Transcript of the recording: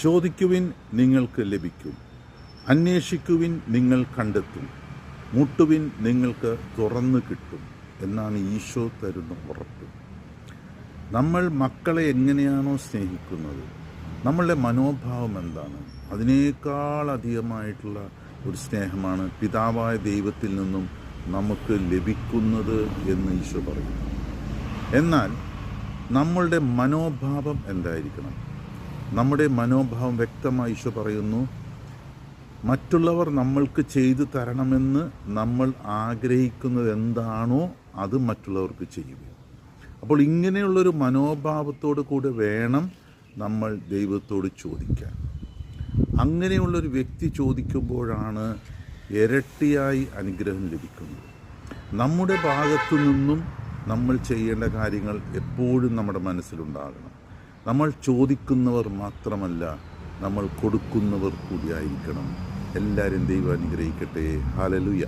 ചോദിക്കുവിൻ, നിങ്ങൾക്ക് ലഭിക്കും. അന്വേഷിക്കുവിൻ, നിങ്ങൾ കണ്ടെത്തും. മുട്ടുവിൻ, നിങ്ങൾക്ക് തുറന്നു കിട്ടും എന്നാണ് ഈശോ തരുന്ന ഉറപ്പ്. നമ്മൾ മക്കളെ എങ്ങനെയാണോ സ്നേഹിക്കുന്നത്, നമ്മളുടെ മനോഭാവം എന്താണ്, അതിനേക്കാൾ അധികമായിട്ടുള്ള ഒരു സ്നേഹമാണ് പിതാവായ ദൈവത്തിൽ നിന്നും നമുക്ക് ലഭിക്കുന്നത് എന്ന് ഈശോ പറയുന്നു. എന്നാൽ നമ്മളുടെ മനോഭാവം എന്തായിരിക്കണം? നമ്മുടെ മനോഭാവം വ്യക്തമായി ഈശോ പറയുന്നു, മറ്റുള്ളവർ നമ്മൾക്ക് ചെയ്തു തരണമെന്ന് നമ്മൾ ആഗ്രഹിക്കുന്നത് എന്താണോ അത് മറ്റുള്ളവർക്ക് ചെയ്യുക. അപ്പോൾ ഇങ്ങനെയുള്ളൊരു മനോഭാവത്തോടു കൂടി വേണം നമ്മൾ ദൈവത്തോട് ചോദിക്കാൻ. അങ്ങനെയുള്ളൊരു വ്യക്തി ചോദിക്കുമ്പോഴാണ് ഇരട്ടിയായി അനുഗ്രഹം ലഭിക്കുന്നത്. നമ്മുടെ ഭാഗത്തു നിന്നും നമ്മൾ ചെയ്യേണ്ട കാര്യങ്ങൾ എപ്പോഴും നമ്മുടെ മനസ്സിലുണ്ടാകണം. നമ്മൾ ചോദിക്കുന്നവർ മാത്രമല്ല, നമ്മൾ കൊടുക്കുന്നവർ കൂടിയായിരിക്കണം. എല്ലാവരും ദൈവം അനുഗ്രഹിക്കട്ടെ. ഹല്ലേലൂയ.